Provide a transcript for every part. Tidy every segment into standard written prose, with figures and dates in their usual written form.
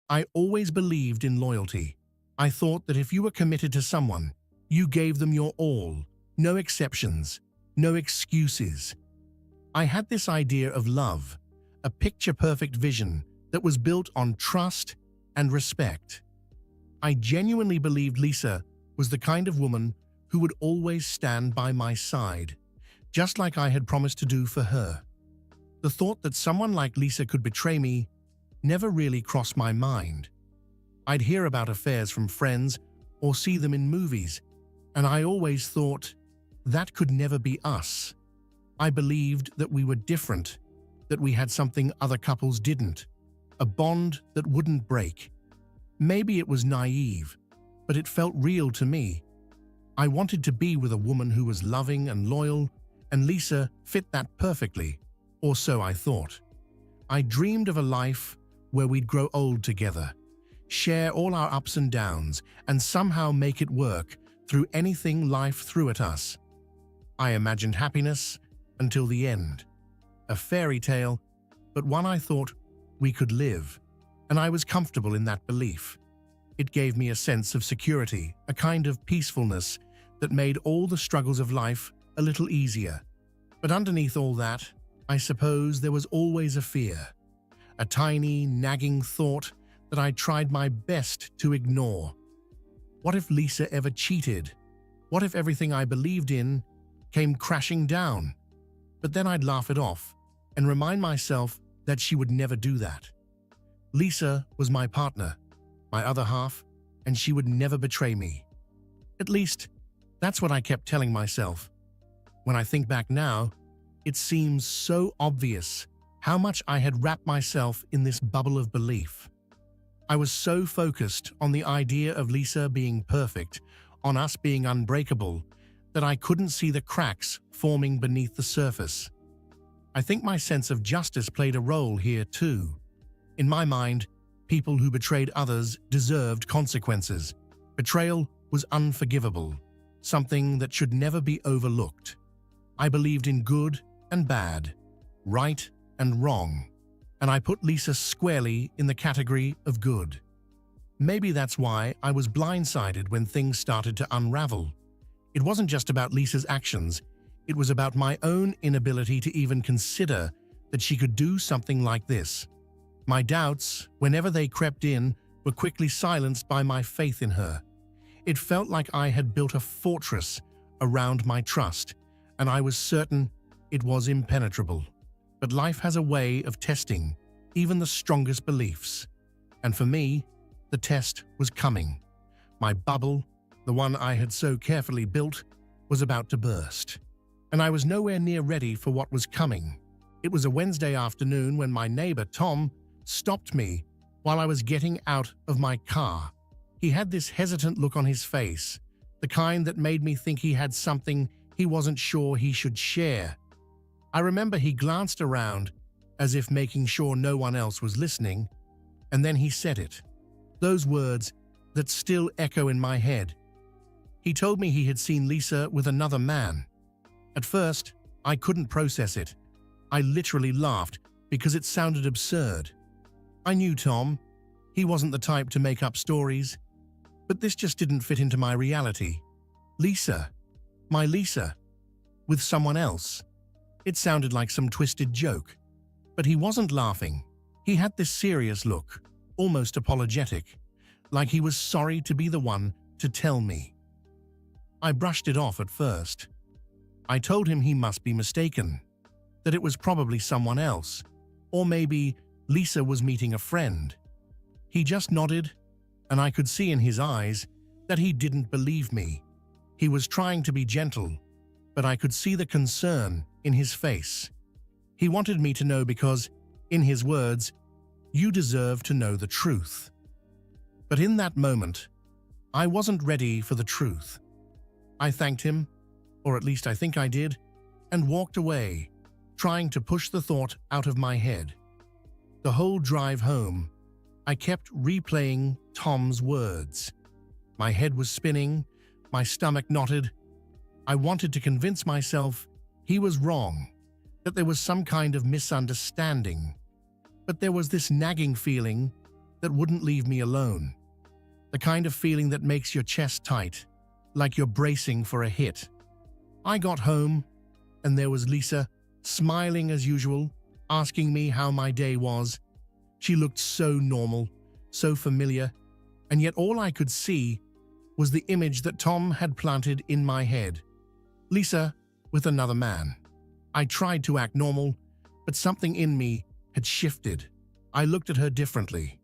I always believed in loyalty. I thought that if you were committed to someone, you gave them your all, no exceptions, no excuses. I had this idea of love, a picture-perfect vision that was built on trust and respect. I genuinely believed Lisa was the kind of woman who would always stand by my side, just like I had promised to do for her. The thought that someone like Lisa could betray me never really crossed my mind. I'd hear about affairs from friends or see them in movies, and I always thought, that could never be us. I believed that we were different, that we had something other couples didn't, a bond that wouldn't break. Maybe it was naive, but it felt real to me. I wanted to be with a woman who was loving and loyal, and Lisa fit that perfectly, or so I thought. I dreamed of a life where we'd grow old together, share all our ups and downs, and somehow make it work through anything life threw at us. I imagined happiness until the end. A fairy tale, but one I thought we could live, and I was comfortable in that belief. It gave me a sense of security, a kind of peacefulness that made all the struggles of life a little easier. But underneath all that, I suppose there was always a fear, a tiny, nagging thought that I tried my best to ignore. What if Lisa ever cheated? What if everything I believed in came crashing down? But then I'd laugh it off and remind myself that she would never do that. Lisa was my partner, my other half, and she would never betray me. At least, that's what I kept telling myself. When I think back now, it seems so obvious how much I had wrapped myself in this bubble of belief. I was so focused on the idea of Lisa being perfect, on us being unbreakable, that I couldn't see the cracks forming beneath the surface. I think my sense of justice played a role here too. In my mind, people who betrayed others deserved consequences. Betrayal was unforgivable, something that should never be overlooked. I believed in good and bad, right and wrong, and I put Lisa squarely in the category of good. Maybe that's why I was blindsided when things started to unravel. It wasn't just about Lisa's actions, it was about my own inability to even consider that she could do something like this. My doubts, whenever they crept in, were quickly silenced by my faith in her. It felt like I had built a fortress around my trust, and I was certain it was impenetrable. But life has a way of testing even the strongest beliefs. And for me, the test was coming. My bubble, the one I had so carefully built, was about to burst. And I was nowhere near ready for what was coming. It was a Wednesday afternoon when my neighbor, Tom, stopped me while I was getting out of my car. He had this hesitant look on his face, the kind that made me think he had something he wasn't sure he should share. I remember he glanced around as if making sure no one else was listening, and then he said it. Those words that still echo in my head. He told me he had seen Lisa with another man. At first, I couldn't process it. I literally laughed because it sounded absurd. I knew Tom. He wasn't the type to make up stories. But this just didn't fit into my reality. Lisa. My Lisa. With someone else. It sounded like some twisted joke. But he wasn't laughing. He had this serious look, almost apologetic, like he was sorry to be the one to tell me. I brushed it off at first. I told him he must be mistaken, that it was probably someone else, or maybe Lisa was meeting a friend. He just nodded, and I could see in his eyes that he didn't believe me. He was trying to be gentle, but I could see the concern in his face. He wanted me to know because, in his words, you deserve to know the truth. But in that moment, I wasn't ready for the truth. I thanked him, or at least I think I did, and walked away, trying to push the thought out of my head. The whole drive home, I kept replaying Tom's words. My head was spinning, my stomach knotted. I wanted to convince myself he was wrong, that there was some kind of misunderstanding. But there was this nagging feeling that wouldn't leave me alone. The kind of feeling that makes your chest tight, like you're bracing for a hit. I got home, and there was Lisa, smiling as usual, asking me how my day was. She looked so normal, so familiar, and yet all I could see was the image that Tom had planted in my head. Lisa with another man. I tried to act normal, but something in me had shifted. I looked at her differently.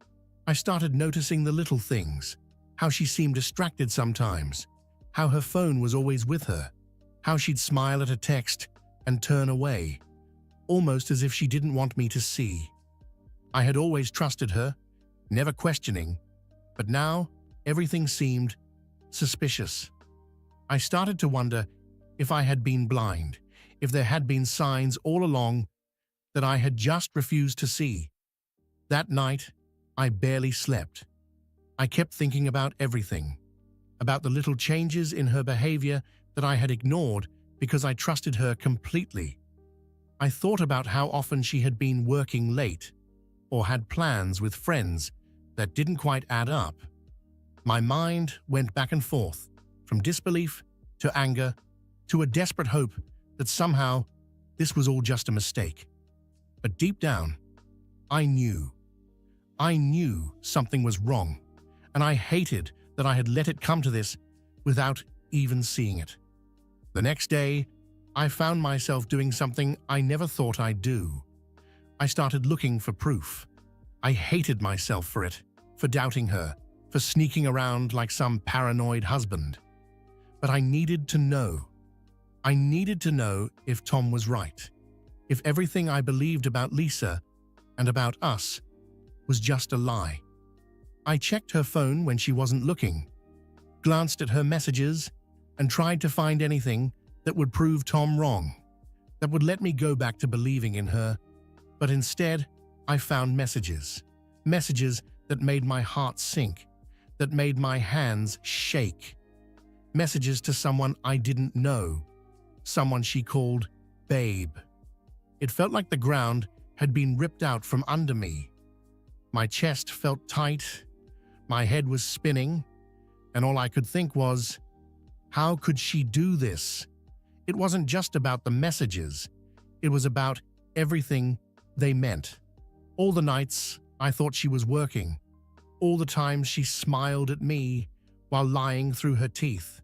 I started noticing the little things, how she seemed distracted sometimes, how her phone was always with her, how she'd smile at a text and turn away, almost as if she didn't want me to see. I had always trusted her, never questioning, but now everything seemed suspicious. I started to wonder if I had been blind, if there had been signs all along that I had just refused to see. That night, I barely slept. I kept thinking about everything, about the little changes in her behavior that I had ignored because I trusted her completely. I thought about how often she had been working late or had plans with friends that didn't quite add up. My mind went back and forth, from disbelief to anger to a desperate hope that somehow this was all just a mistake. But deep down, I knew something was wrong, and I hated that I had let it come to this without even seeing it. The next day, I found myself doing something I never thought I'd do. I started looking for proof. I hated myself for it, for doubting her, for sneaking around like some paranoid husband. But I needed to know. I needed to know if Tom was right, if everything I believed about Lisa and about us was just a lie. I checked her phone when she wasn't looking, glanced at her messages, and tried to find anything that would prove Tom wrong, that would let me go back to believing in her. But instead, I found messages that made my heart sink, that made my hands shake. Messages to someone I didn't know, someone she called Babe. It felt like the ground had been ripped out from under me. My chest felt tight, my head was spinning, and all I could think was, how could she do this? It wasn't just about the messages, it was about everything they meant. All the nights I thought she was working, all the times she smiled at me while lying through her teeth.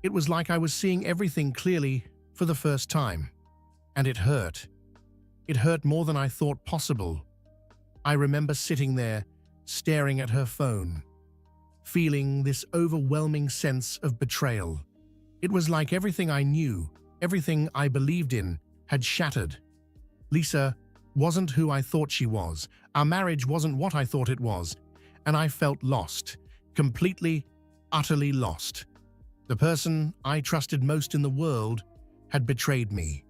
It was like I was seeing everything clearly for the first time, and it hurt. It hurt more than I thought possible. I remember sitting there, staring at her phone, feeling this overwhelming sense of betrayal. It was like everything I knew, everything I believed in, had shattered. Lisa wasn't who I thought she was. Our marriage wasn't what I thought it was, and I felt lost, completely, utterly lost. The person I trusted most in the world had betrayed me,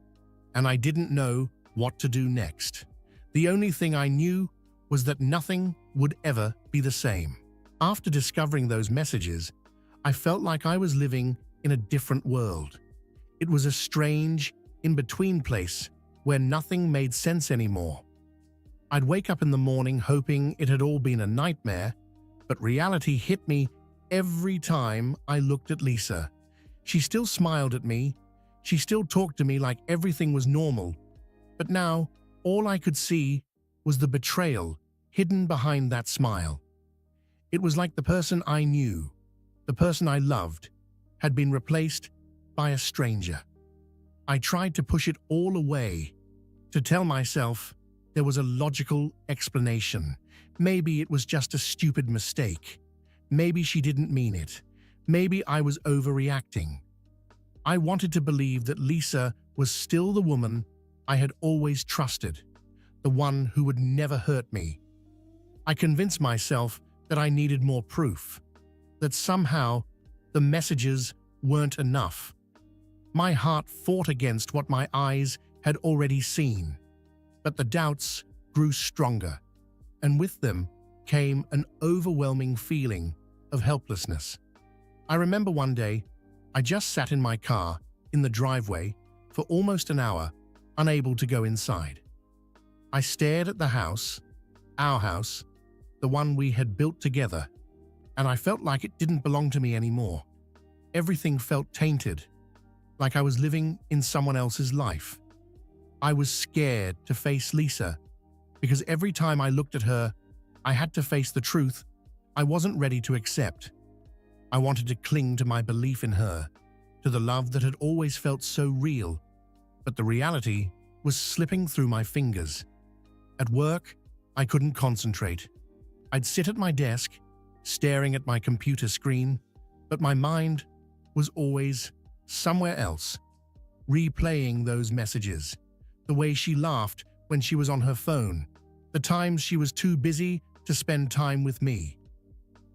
and I didn't know what to do next. The only thing I knew was that nothing would ever be the same. After discovering those messages, I felt like I was living in a different world. It was a strange, in-between place where nothing made sense anymore. I'd wake up in the morning hoping it had all been a nightmare, but reality hit me every time I looked at Lisa. She still smiled at me, she still talked to me like everything was normal, but now all I could see was the betrayal hidden behind that smile. It was like the person I knew, the person I loved, had been replaced by a stranger. I tried to push it all away, to tell myself there was a logical explanation. Maybe it was just a stupid mistake. Maybe she didn't mean it. Maybe I was overreacting. I wanted to believe that Lisa was still the woman I had always trusted, the one who would never hurt me. I convinced myself that I needed more proof, that somehow the messages weren't enough. My heart fought against what my eyes had already seen, but the doubts grew stronger, and with them came an overwhelming feeling of helplessness. I remember one day, I just sat in my car in the driveway for almost an hour, unable to go inside. I stared at the house, our house, the one we had built together, and I felt like it didn't belong to me anymore. Everything felt tainted, like I was living in someone else's life. I was scared to face Lisa, because every time I looked at her, I had to face the truth I wasn't ready to accept. I wanted to cling to my belief in her, to the love that had always felt so real, but the reality was slipping through my fingers. At work, I couldn't concentrate. I'd sit at my desk, staring at my computer screen, but my mind was always somewhere else, replaying those messages, the way she laughed when she was on her phone, the times she was too busy to spend time with me.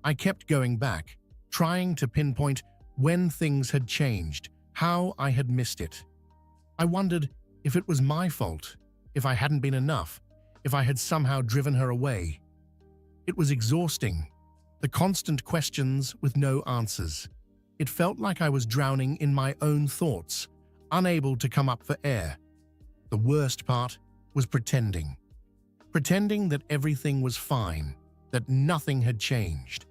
I kept going back, trying to pinpoint when things had changed, how I had missed it. I wondered if it was my fault, if I hadn't been enough, if I had somehow driven her away. It was exhausting, the constant questions with no answers. It felt like I was drowning in my own thoughts, unable to come up for air. The worst part was pretending. Pretending that everything was fine, that nothing had changed.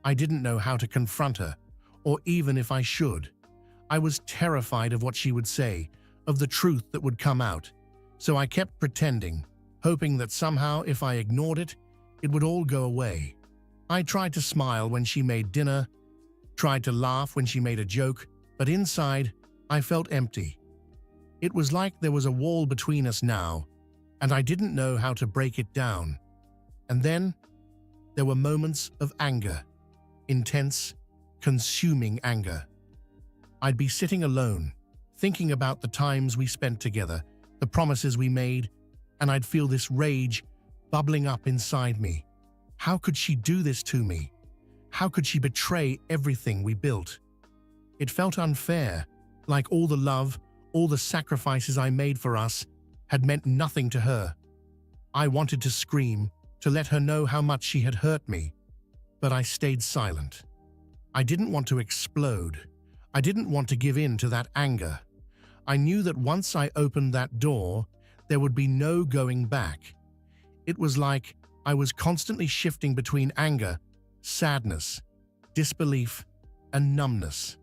I didn't know how to confront her, or even if I should. I was terrified of what she would say, of the truth that would come out. So I kept pretending, hoping that somehow if I ignored it, it would all go away. I tried to smile when she made dinner, tried to laugh when she made a joke, but inside, I felt empty. It was like there was a wall between us now, and I didn't know how to break it down. And then, there were moments of anger, intense, consuming anger. I'd be sitting alone, thinking about the times we spent together, the promises we made, and I'd feel this rage bubbling up inside me. How could she do this to me? How could she betray everything we built? It felt unfair, like all the love, all the sacrifices I made for us had meant nothing to her. I wanted to scream, to let her know how much she had hurt me, but I stayed silent. I didn't want to explode. I didn't want to give in to that anger. I knew that once I opened that door, there would be no going back. It was like I was constantly shifting between anger, sadness, disbelief, and numbness.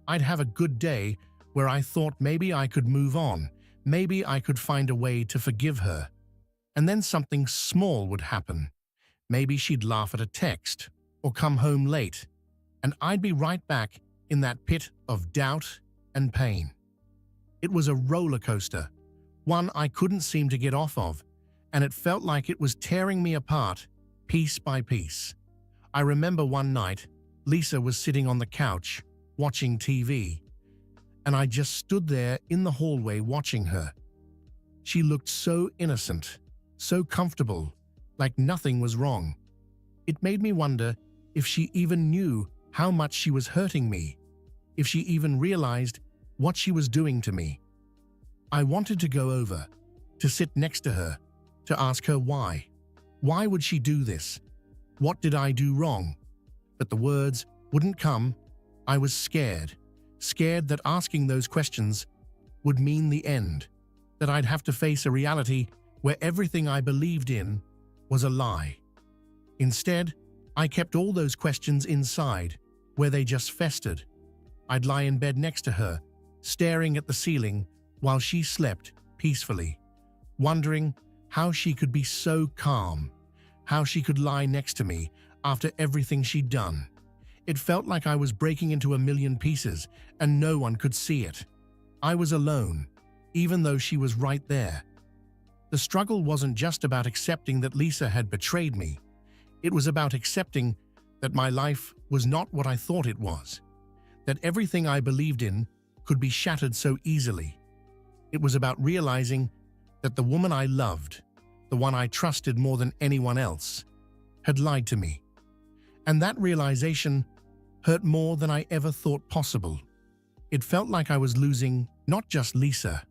I'd have a good day where I thought maybe I could move on, maybe I could find a way to forgive her. And then something small would happen. Maybe she'd laugh at a text, or come home late, and I'd be right back in that pit of doubt and pain. It was a roller coaster, one I couldn't seem to get off of, and it felt like it was tearing me apart, piece by piece. I remember one night, Lisa was sitting on the couch, watching TV, and I just stood there in the hallway watching her. She looked so innocent, so comfortable, like nothing was wrong. It made me wonder if she even knew how much she was hurting me, if she even realized what she was doing to me. I wanted to go over, to sit next to her, to ask her why. Why would she do this? What did I do wrong? But the words wouldn't come. I was scared that asking those questions would mean the end, that I'd have to face a reality where everything I believed in was a lie. Instead, I kept all those questions inside, where they just festered. I'd lie in bed next to her, staring at the ceiling while she slept peacefully, wondering how she could be so calm, how she could lie next to me after everything she'd done. It felt like I was breaking into a million pieces and no one could see it. I was alone, even though she was right there. The struggle wasn't just about accepting that Lisa had betrayed me. It was about accepting that my life was not what I thought it was, that everything I believed in could be shattered so easily. It was about realizing that the woman I loved, the one I trusted more than anyone else, had lied to me. And that realization hurt more than I ever thought possible. It felt like I was losing not just Lisa,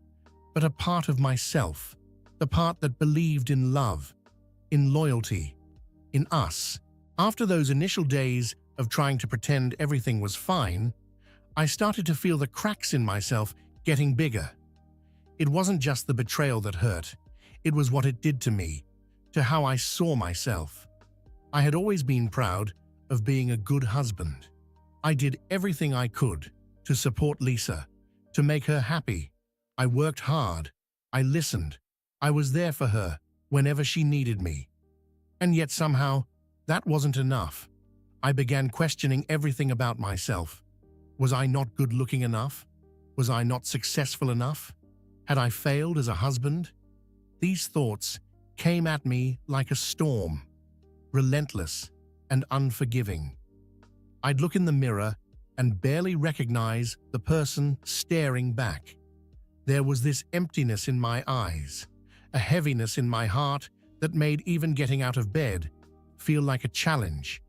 but a part of myself, the part that believed in love, in loyalty, in us. After those initial days of trying to pretend everything was fine, I started to feel the cracks in myself getting bigger. It wasn't just the betrayal that hurt, it was what it did to me, to how I saw myself. I had always been proud of being a good husband. I did everything I could to support Lisa, to make her happy. I worked hard. I listened. I was there for her whenever she needed me. And yet somehow, that wasn't enough. I began questioning everything about myself. Was I not good-looking enough? Was I not successful enough? Had I failed as a husband? These thoughts came at me like a storm, relentless and unforgiving. I'd look in the mirror and barely recognize the person staring back. There was this emptiness in my eyes, a heaviness in my heart that made even getting out of bed feel like a challenge.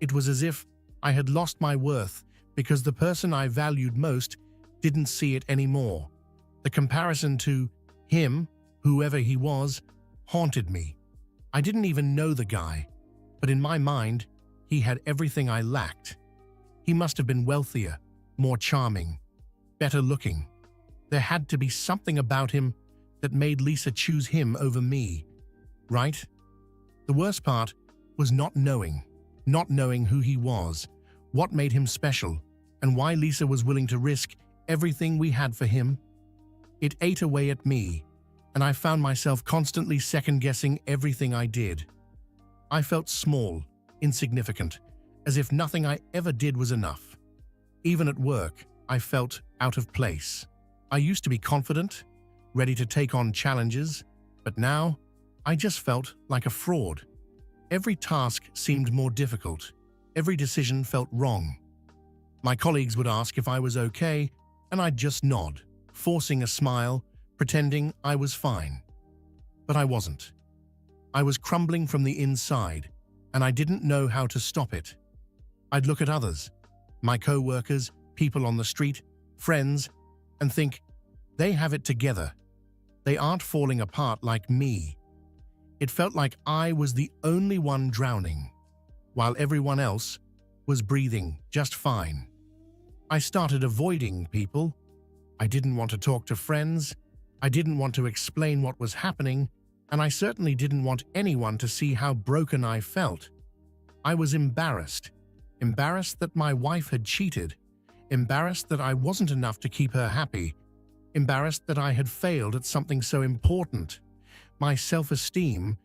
It was as if I had lost my worth because the person I valued most didn't see it anymore. The comparison to him, whoever he was, haunted me. I didn't even know the guy, but in my mind, he had everything I lacked. He must have been wealthier, more charming, better looking. There had to be something about him that made Lisa choose him over me, right? The worst part was not knowing who he was, what made him special, and why Lisa was willing to risk everything we had for him. It ate away at me, and I found myself constantly second-guessing everything I did. I felt small, insignificant, as if nothing I ever did was enough. Even at work, I felt out of place. I used to be confident, ready to take on challenges, but now I just felt like a fraud. Every task seemed more difficult. Every decision felt wrong. My colleagues would ask if I was okay, and I'd just nod, forcing a smile, pretending I was fine. But I wasn't. I was crumbling from the inside, and I didn't know how to stop it. I'd look at others, my co-workers, people on the street, friends, and think, they have it together. They aren't falling apart like me. It felt like I was the only one drowning, while everyone else was breathing just fine. I started avoiding people. I didn't want to talk to friends. I didn't want to explain what was happening, and I certainly didn't want anyone to see how broken I felt. I was embarrassed that my wife had cheated, embarrassed that I wasn't enough to keep her happy, embarrassed that I had failed at something so important. My self-esteem,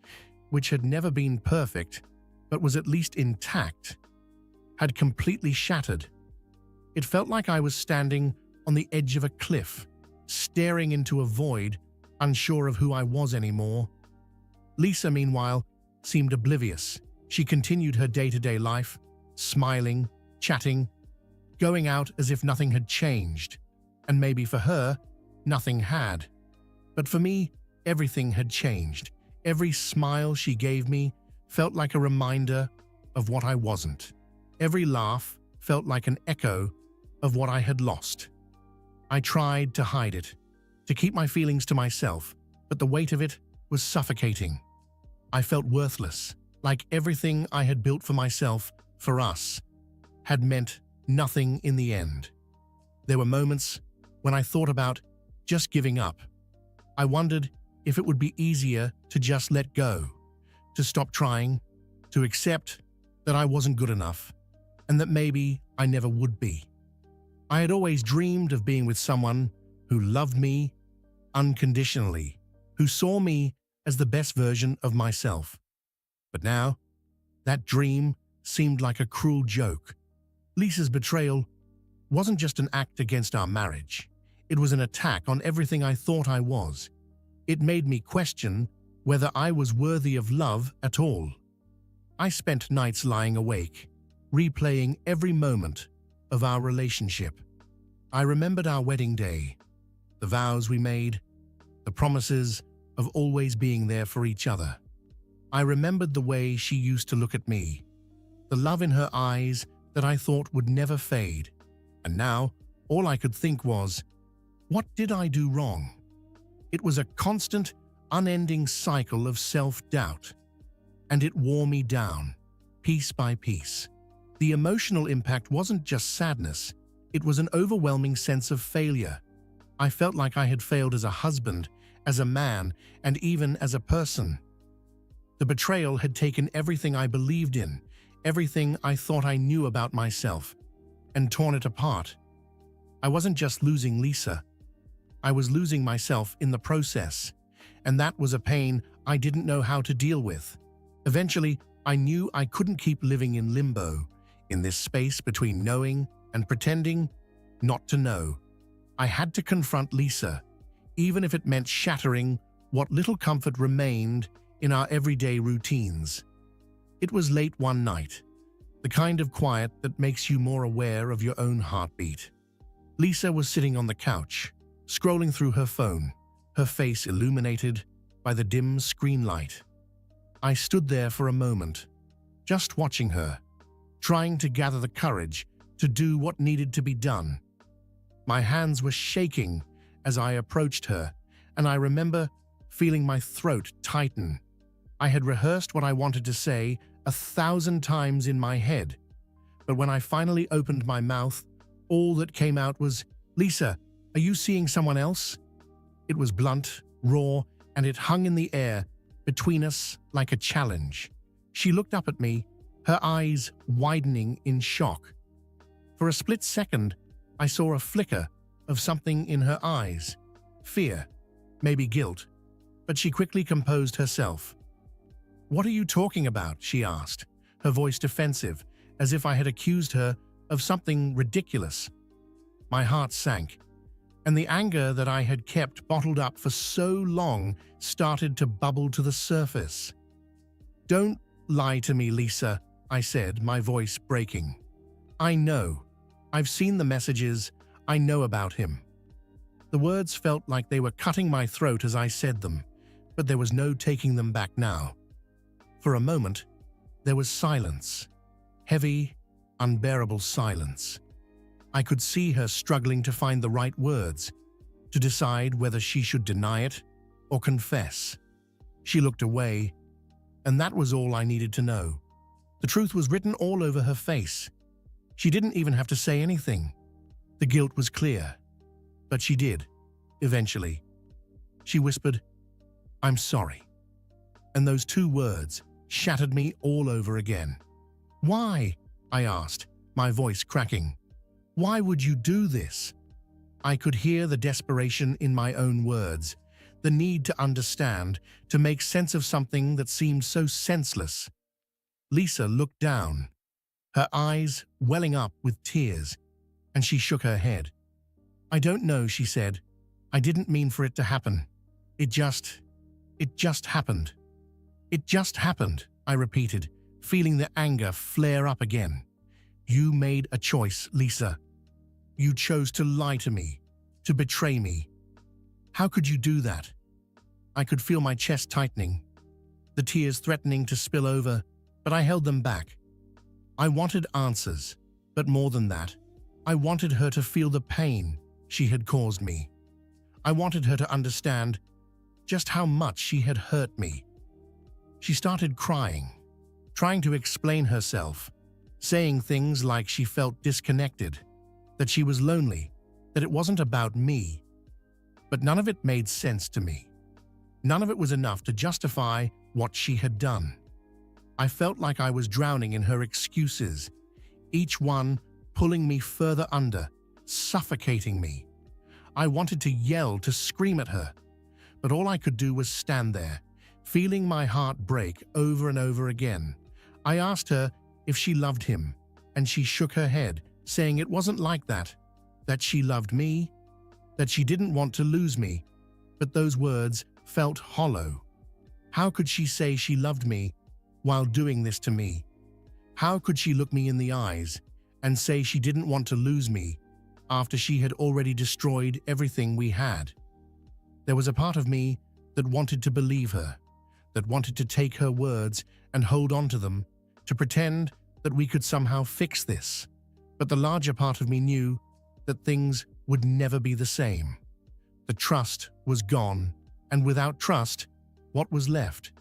which had never been perfect, but was at least intact, had completely shattered. It felt like I was standing on the edge of a cliff, staring into a void, unsure of who I was anymore. Lisa, meanwhile, seemed oblivious. She continued her day-to-day life, smiling, chatting, going out as if nothing had changed. And maybe for her, nothing had. But for me, everything had changed. Every smile she gave me felt like a reminder of what I wasn't. Every laugh felt like an echo of what I had lost. I tried to hide it, to keep my feelings to myself, but the weight of it was suffocating. I felt worthless, like everything I had built for myself, for us, had meant nothing in the end. There were moments when I thought about just giving up. I wondered if it would be easier to just let go, to stop trying, to accept that I wasn't good enough, and that maybe I never would be. I had always dreamed of being with someone who loved me unconditionally, who saw me as the best version of myself. But now, that dream seemed like a cruel joke. Lisa's betrayal wasn't just an act against our marriage. It was an attack on everything I thought I was. It made me question whether I was worthy of love at all. I spent nights lying awake, replaying every moment of our relationship. I remembered our wedding day, the vows we made, the promises of always being there for each other. I remembered the way she used to look at me, the love in her eyes that I thought would never fade. And now, all I could think was, what did I do wrong? It was a constant, unending cycle of self-doubt, and it wore me down, piece by piece. The emotional impact wasn't just sadness, it was an overwhelming sense of failure. I felt like I had failed as a husband, as a man, and even as a person. The betrayal had taken everything I believed in, everything I thought I knew about myself, and torn it apart. I wasn't just losing Lisa. I was losing myself in the process, and that was a pain I didn't know how to deal with. Eventually, I knew I couldn't keep living in limbo, in this space between knowing and pretending not to know. I had to confront Lisa, even if it meant shattering what little comfort remained in our everyday routines. It was late one night, the kind of quiet that makes you more aware of your own heartbeat. Lisa was sitting on the couch, scrolling through her phone, her face illuminated by the dim screen light. I stood there for a moment, just watching her, trying to gather the courage to do what needed to be done. My hands were shaking as I approached her, and I remember feeling my throat tighten. I had rehearsed what I wanted to say 1,000 times in my head, but when I finally opened my mouth, all that came out was, "Lisa, are you seeing someone else?" It was blunt, raw, and it hung in the air between us like a challenge. She looked up at me, her eyes widening in shock. For a split second, I saw a flicker of something in her eyes. Fear, maybe guilt, but she quickly composed herself. "What are you talking about?" she asked, her voice defensive, as if I had accused her of something ridiculous. My heart sank, and the anger that I had kept bottled up for so long started to bubble to the surface. "Don't lie to me, Lisa," I said, my voice breaking. "I know. I've seen the messages. I know about him." The words felt like they were cutting my throat as I said them, but there was no taking them back now. For a moment, there was silence. Heavy, unbearable silence. I could see her struggling to find the right words, to decide whether she should deny it or confess. She looked away, and that was all I needed to know. The truth was written all over her face. She didn't even have to say anything. The guilt was clear, but she did, eventually. She whispered, "I'm sorry." And those two words shattered me all over again. "Why?" I asked, my voice cracking. "Why would you do this?" I could hear the desperation in my own words, the need to understand, to make sense of something that seemed so senseless. Lisa looked down, her eyes welling up with tears, and she shook her head. "I don't know," she said. "I didn't mean for it to happen. It just happened." "It just happened," I repeated, feeling the anger flare up again. "You made a choice, Lisa. You chose to lie to me, to betray me. How could you do that?" I could feel my chest tightening, the tears threatening to spill over, but I held them back. I wanted answers, but more than that, I wanted her to feel the pain she had caused me. I wanted her to understand just how much she had hurt me. She started crying, trying to explain herself, saying things like she felt disconnected, that she was lonely, that it wasn't about me. But none of it made sense to me. None of it was enough to justify what she had done. I felt like I was drowning in her excuses, each one pulling me further under, suffocating me. I wanted to yell, to scream at her, but all I could do was stand there, feeling my heart break over and over again. I asked her if she loved him, and she shook her head, saying it wasn't like that she loved me, that she didn't want to lose me, but those words felt hollow. How could she say she loved me while doing this to me? How could she look me in the eyes and say she didn't want to lose me after she had already destroyed everything we had? There was a part of me that wanted to believe her, that wanted to take her words and hold on to them, to pretend that we could somehow fix this. But the larger part of me knew that things would never be the same. The trust was gone, and without trust, what was left?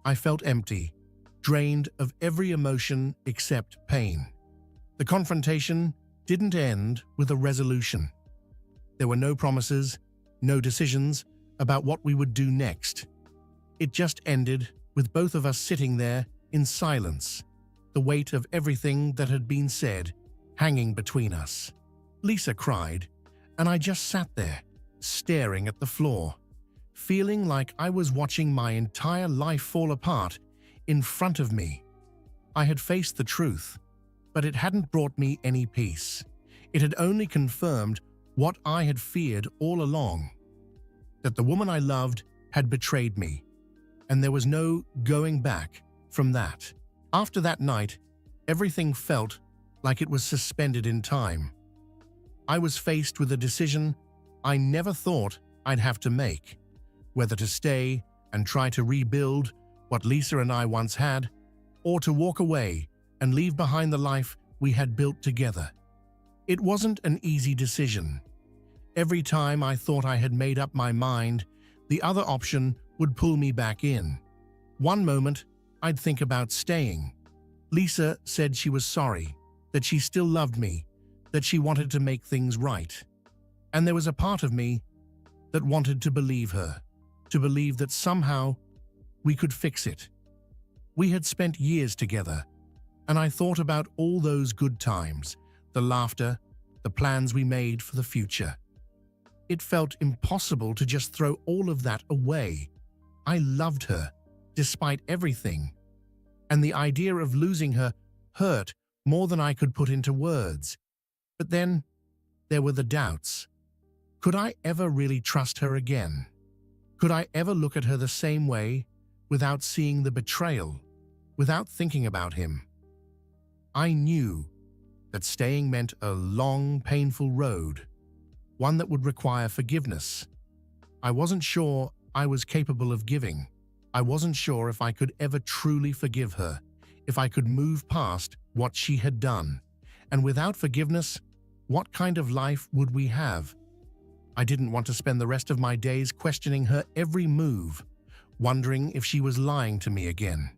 I felt empty, drained of every emotion except pain. The confrontation didn't end with a resolution. There were no promises, no decisions about what we would do next. It just ended with both of us sitting there in silence, the weight of everything that had been said hanging between us. Lisa cried, and I just sat there, staring at the floor, feeling like I was watching my entire life fall apart in front of me. I had faced the truth, but it hadn't brought me any peace. It had only confirmed what I had feared all along, that the woman I loved had betrayed me, and there was no going back from that. After that night, everything felt like it was suspended in time. I was faced with a decision I never thought I'd have to make, whether to stay and try to rebuild what Lisa and I once had, or to walk away and leave behind the life we had built together. It wasn't an easy decision. Every time I thought I had made up my mind, the other option would pull me back in. One moment, I'd think about staying. Lisa said she was sorry, that she still loved me, that she wanted to make things right. And there was a part of me that wanted to believe her, to believe that somehow we could fix it. We had spent years together, and I thought about all those good times, the laughter, the plans we made for the future. It felt impossible to just throw all of that away. I loved her, despite everything, and the idea of losing her hurt more than I could put into words. But then, there were the doubts. Could I ever really trust her again? Could I ever look at her the same way, without seeing the betrayal, without thinking about him? I knew that staying meant a long, painful road, one that would require forgiveness. I wasn't sure I was capable of giving. I wasn't sure if I could ever truly forgive her, if I could move past what she had done. And without forgiveness, what kind of life would we have? I didn't want to spend the rest of my days questioning her every move, wondering if she was lying to me again.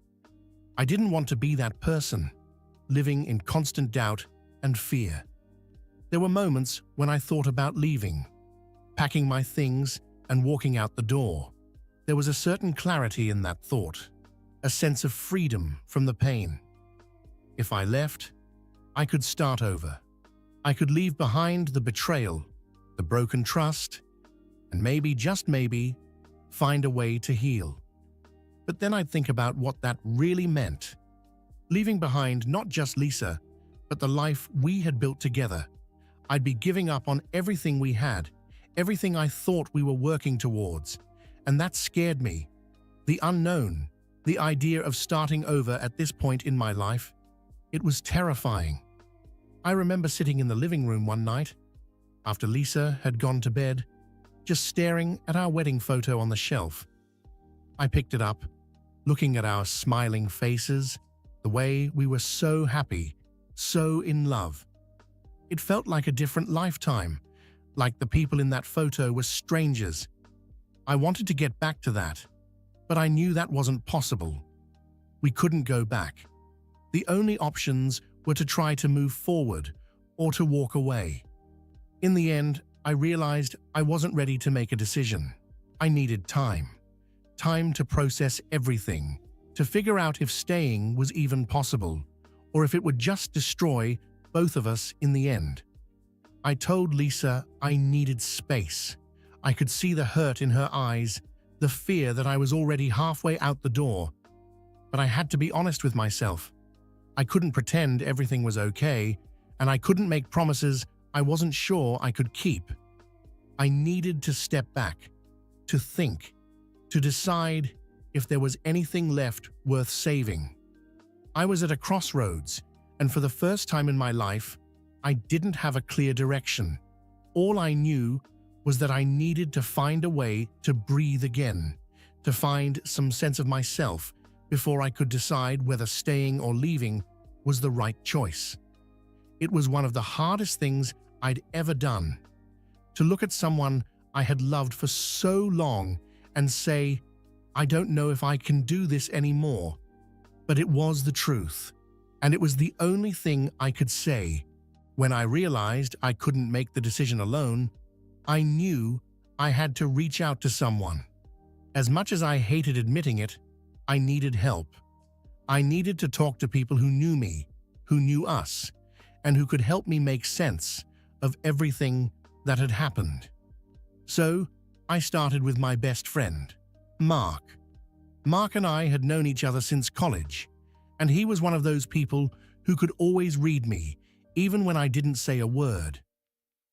I didn't want to be that person, living in constant doubt and fear. There were moments when I thought about leaving, packing my things and walking out the door. There was a certain clarity in that thought, a sense of freedom from the pain. If I left, I could start over. I could leave behind the betrayal, the broken trust, and maybe, just maybe, find a way to heal. But then I'd think about what that really meant. Leaving behind not just Lisa, but the life we had built together. I'd be giving up on everything we had, everything I thought we were working towards. And that scared me. The unknown, the idea of starting over at this point in my life, it was terrifying. I remember sitting in the living room one night, after Lisa had gone to bed, just staring at our wedding photo on the shelf. I picked it up, looking at our smiling faces, the way we were so happy, so in love. It felt like a different lifetime, like the people in that photo were strangers. I wanted to get back to that, but I knew that wasn't possible. We couldn't go back. The only options were to try to move forward or to walk away. In the end, I realized I wasn't ready to make a decision. I needed time. Time to process everything, to figure out if staying was even possible, or if it would just destroy both of us in the end. I told Lisa I needed space. I could see the hurt in her eyes, the fear that I was already halfway out the door. But I had to be honest with myself. I couldn't pretend everything was okay, and I couldn't make promises I wasn't sure I could keep. I needed to step back, to think, to decide if there was anything left worth saving. I was at a crossroads, and for the first time in my life, I didn't have a clear direction. All I knew was that I needed to find a way to breathe again, to find some sense of myself before I could decide whether staying or leaving was the right choice. It was one of the hardest things I'd ever done, to look at someone I had loved for so long and say, I don't know if I can do this anymore. But it was the truth, and it was the only thing I could say. When I realized I couldn't make the decision alone, I knew I had to reach out to someone. As much as I hated admitting it, I needed help. I needed to talk to people who knew me, who knew us, and who could help me make sense of everything that had happened. So, I started with my best friend, Mark. Mark and I had known each other since college, and he was one of those people who could always read me, even when I didn't say a word.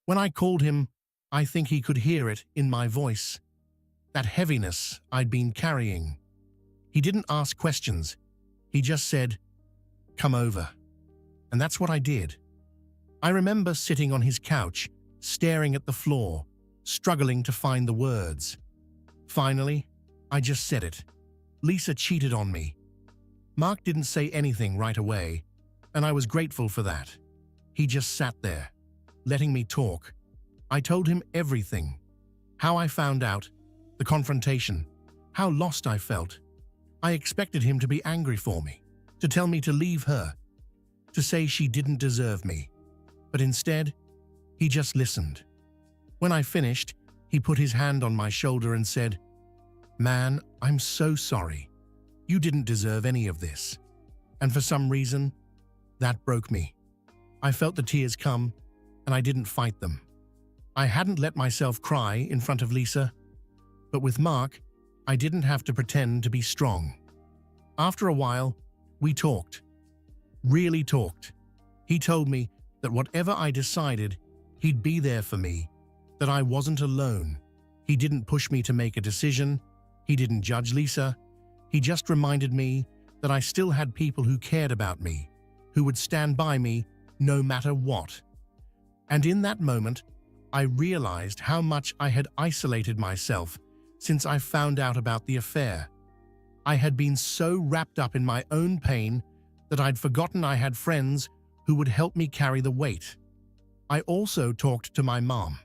When I called him, I think he could hear it in my voice, that heaviness I'd been carrying. He didn't ask questions. He just said, "Come over." And that's what I did. I remember sitting on his couch, staring at the floor, struggling to find the words. Finally, I just said it. Lisa cheated on me. Mark didn't say anything right away, and I was grateful for that. He just sat there, letting me talk. I told him everything. How I found out, the confrontation, how lost I felt. I expected him to be angry for me, to tell me to leave her, to say she didn't deserve me. But instead, he just listened. When I finished, he put his hand on my shoulder and said, "Man, I'm so sorry. You didn't deserve any of this." And for some reason, that broke me. I felt the tears come, and I didn't fight them. I hadn't let myself cry in front of Lisa, but with Mark, I didn't have to pretend to be strong. After a while, we talked. Really talked. He told me that whatever I decided, he'd be there for me, that I wasn't alone. He didn't push me to make a decision. He didn't judge Lisa. He just reminded me that I still had people who cared about me, who would stand by me no matter what. And in that moment, I realized how much I had isolated myself since I found out about the affair. I had been so wrapped up in my own pain that I'd forgotten I had friends who would help me carry the weight. I also talked to my mom.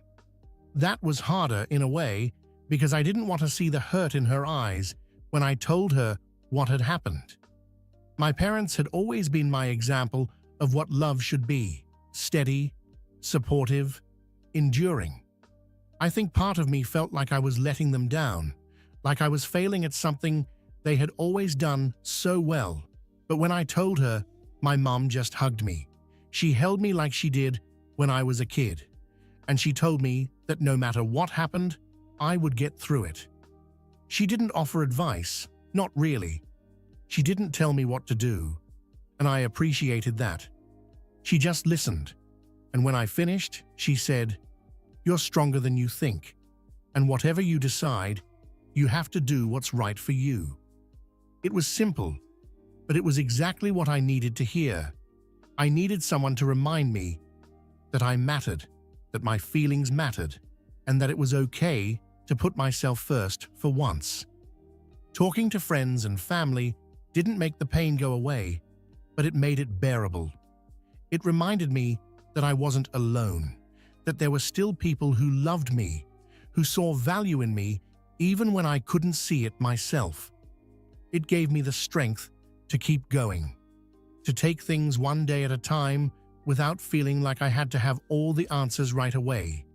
That was harder in a way because I didn't want to see the hurt in her eyes when I told her what had happened. My parents had always been my example of what love should be: steady, supportive, enduring. I think part of me felt like I was letting them down, like I was failing at something they had always done so well. But when I told her, my mom just hugged me. She held me like she did when I was a kid, and she told me that no matter what happened, I would get through it. She didn't offer advice, not really. She didn't tell me what to do, and I appreciated that. She just listened, and when I finished, she said, "You're stronger than you think, and whatever you decide, you have to do what's right for you." It was simple, but it was exactly what I needed to hear. I needed someone to remind me that I mattered, that my feelings mattered, and that it was okay to put myself first for once. Talking to friends and family didn't make the pain go away, but it made it bearable. It reminded me that I wasn't alone, that there were still people who loved me, who saw value in me even when I couldn't see it myself. It gave me the strength to keep going, to take things one day at a time without feeling like I had to have all the answers right away.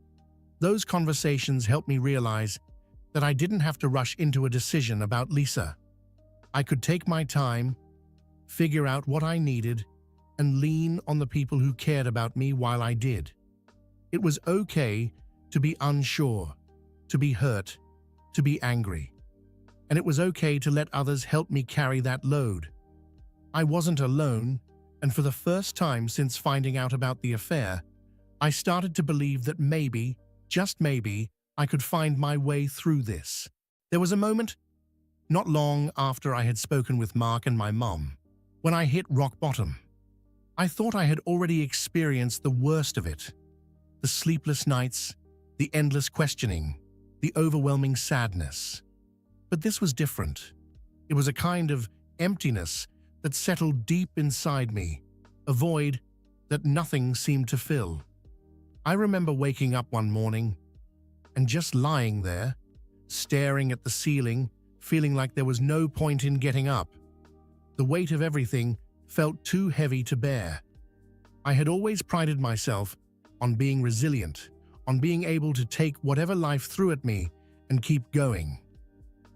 Those conversations helped me realize that I didn't have to rush into a decision about Lisa. I could take my time, figure out what I needed, and lean on the people who cared about me while I did. It was okay to be unsure, to be hurt, to be angry. And it was okay to let others help me carry that load. I wasn't alone, and for the first time since finding out about the affair, I started to believe that maybe, just maybe, I could find my way through this. There was a moment, not long after I had spoken with Mark and my mom, when I hit rock bottom. I thought I had already experienced the worst of it. The sleepless nights, the endless questioning, the overwhelming sadness. But this was different. It was a kind of emptiness that settled deep inside me, a void that nothing seemed to fill. I remember waking up one morning and just lying there, staring at the ceiling, feeling like there was no point in getting up. The weight of everything felt too heavy to bear. I had always prided myself on being resilient, on being able to take whatever life threw at me and keep going.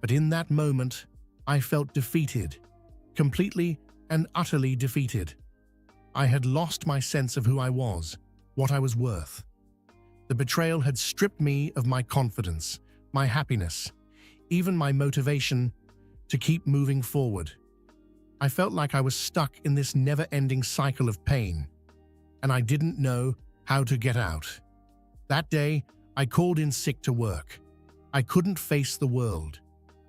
But in that moment, I felt defeated, completely and utterly defeated. I had lost my sense of who I was, what I was worth. The betrayal had stripped me of my confidence, my happiness, even my motivation to keep moving forward. I felt like I was stuck in this never-ending cycle of pain, and I didn't know how to get out. That day, I called in sick to work. I couldn't face the world.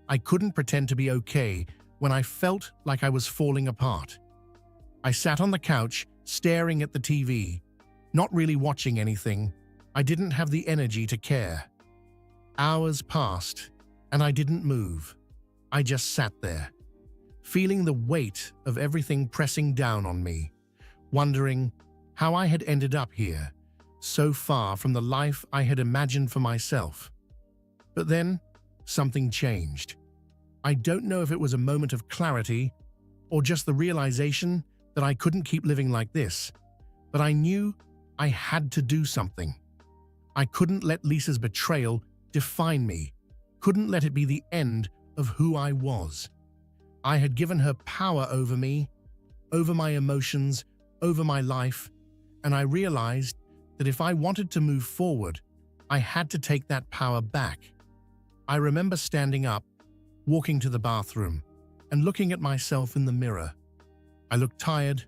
I couldn't pretend to be okay when I felt like I was falling apart. I sat on the couch, staring at the TV, not really watching anything. I didn't have the energy to care. Hours passed, and I didn't move. I just sat there, feeling the weight of everything pressing down on me, wondering how I had ended up here, so far from the life I had imagined for myself. But then, something changed. I don't know if it was a moment of clarity or just the realization that I couldn't keep living like this, but I knew I had to do something. I couldn't let Lisa's betrayal define me, couldn't let it be the end of who I was. I had given her power over me, over my emotions, over my life, and I realized that if I wanted to move forward, I had to take that power back. I remember standing up, walking to the bathroom, and looking at myself in the mirror. I looked tired,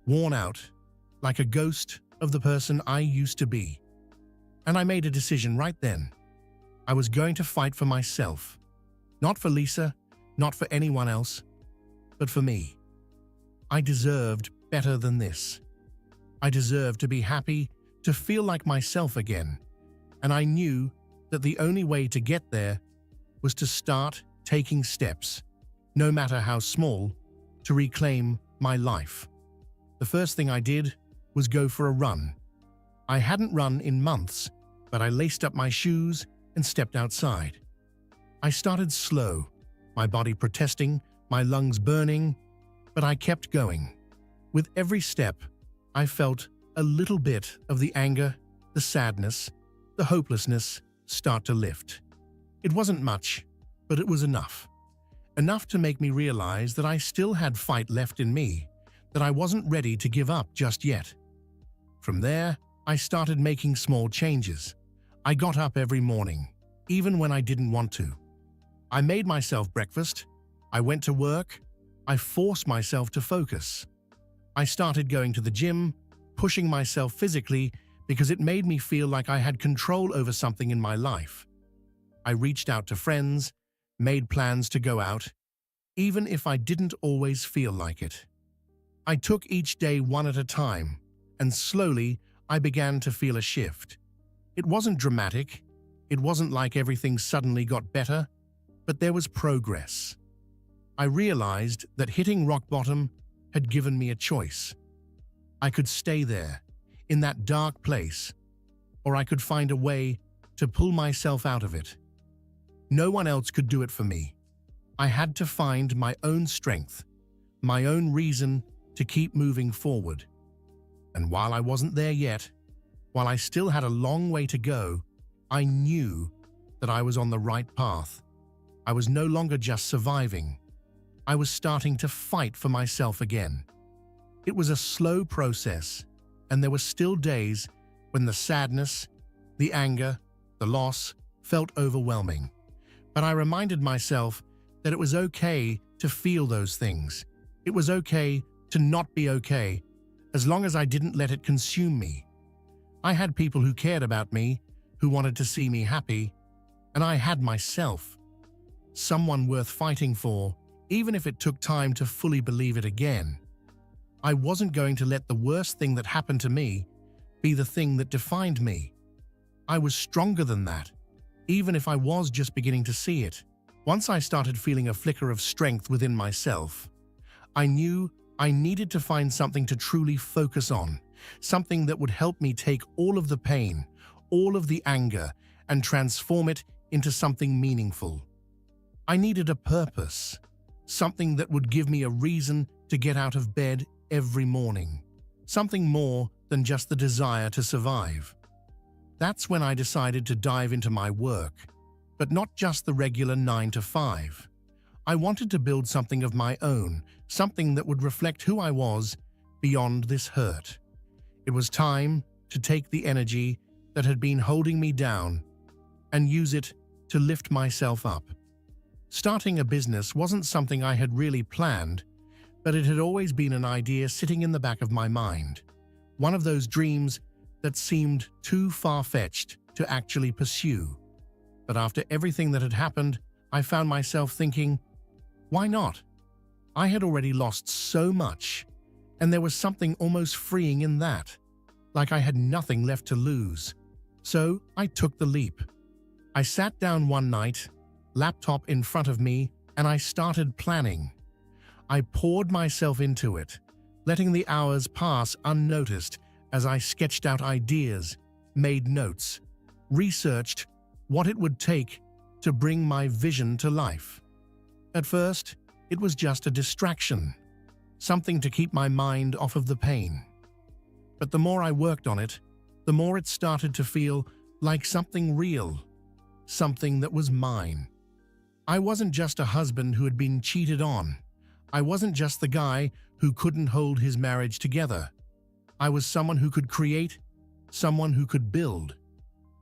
worn out, like a ghost of the person I used to be. And I made a decision right then. I was going to fight for myself. Not for Lisa, not for anyone else, but for me. I deserved better than this. I deserved to be happy, to feel like myself again. And I knew that the only way to get there was to start taking steps, no matter how small, to reclaim my life. The first thing I did was go for a run. I hadn't run in months, but I laced up my shoes and stepped outside. I started slow, my body protesting, my lungs burning, but I kept going. With every step, I felt a little bit of the anger, the sadness, the hopelessness start to lift. It wasn't much, but it was enough. Enough to make me realize that I still had fight left in me, that I wasn't ready to give up just yet. From there, I started making small changes. I got up every morning, even when I didn't want to. I made myself breakfast. I went to work. I forced myself to focus. I started going to the gym, pushing myself physically because it made me feel like I had control over something in my life. I reached out to friends, made plans to go out, even if I didn't always feel like it. I took each day one at a time, and slowly I began to feel a shift. It wasn't dramatic, it wasn't like everything suddenly got better, but there was progress. I realized that hitting rock bottom had given me a choice. I could stay there, in that dark place, or I could find a way to pull myself out of it. No one else could do it for me. I had to find my own strength, my own reason to keep moving forward. And while I wasn't there yet, while I still had a long way to go, I knew that I was on the right path. I was no longer just surviving. I was starting to fight for myself again. It was a slow process, and there were still days when the sadness, the anger, the loss felt overwhelming. But I reminded myself that it was okay to feel those things. It was okay to not be okay, as long as I didn't let it consume me. I had people who cared about me, who wanted to see me happy, and I had myself. Someone worth fighting for, even if it took time to fully believe it again. I wasn't going to let the worst thing that happened to me be the thing that defined me. I was stronger than that, even if I was just beginning to see it. Once I started feeling a flicker of strength within myself, I knew I needed to find something to truly focus on, something that would help me take all of the pain, all of the anger, and transform it into something meaningful. I needed a purpose, something that would give me a reason to get out of bed every morning, something more than just the desire to survive. That's when I decided to dive into my work, but not just the regular 9 to 5. I wanted to build something of my own, something that would reflect who I was beyond this hurt. It was time to take the energy that had been holding me down and use it to lift myself up. Starting a business wasn't something I had really planned, but it had always been an idea sitting in the back of my mind. One of those dreams that seemed too far-fetched to actually pursue. But after everything that had happened, I found myself thinking, why not? I had already lost so much, and there was something almost freeing in that, like I had nothing left to lose. So I took the leap. I sat down one night, laptop in front of me, and I started planning. I poured myself into it, letting the hours pass unnoticed as I sketched out ideas, made notes, researched what it would take to bring my vision to life. At first, it was just a distraction, something to keep my mind off of the pain. But the more I worked on it, the more it started to feel like something real, something that was mine. I wasn't just a husband who had been cheated on. I wasn't just the guy who couldn't hold his marriage together. I was someone who could create, someone who could build.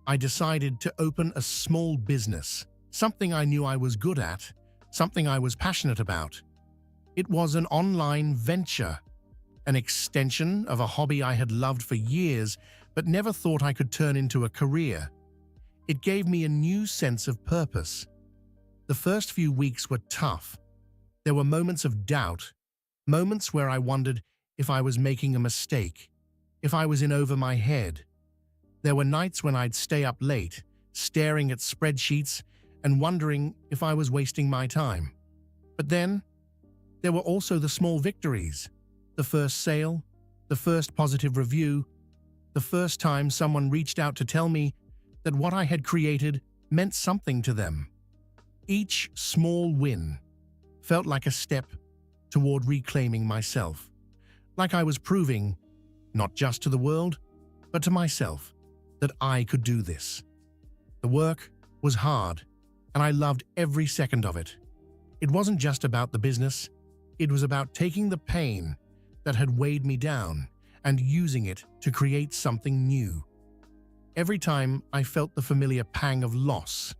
I decided to open a small business, something I knew I was good at, something I was passionate about. It was an online venture, an extension of a hobby I had loved for years but never thought I could turn into a career. It gave me a new sense of purpose. The first few weeks were tough. There were moments of doubt, moments where I wondered if I was making a mistake, if I was in over my head. There were nights when I'd stay up late, staring at spreadsheets and wondering if I was wasting my time. But then, there were also the small victories. The first sale, the first positive review, the first time someone reached out to tell me that what I had created meant something to them. Each small win felt like a step toward reclaiming myself, like I was proving, not just to the world, but to myself, that I could do this. The work was hard, and I loved every second of it. It wasn't just about the business, it was about taking the pain that had weighed me down and using it to create something new. Every time I felt the familiar pang of loss,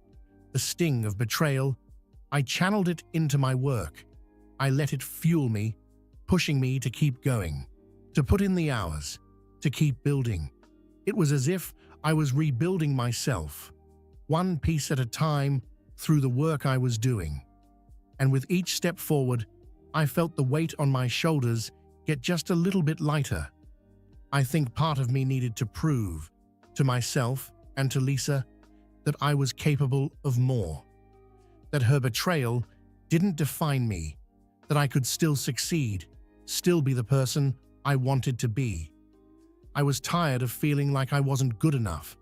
the sting of betrayal, I channeled it into my work. I let it fuel me, pushing me to keep going, to put in the hours, to keep building. It was as if I was rebuilding myself, one piece at a time through the work I was doing. And with each step forward, I felt the weight on my shoulders get just a little bit lighter. I think part of me needed to prove, to myself and to Lisa, that I was capable of more. That her betrayal didn't define me, that I could still succeed, still be the person I wanted to be. I was tired of feeling like I wasn't good enough,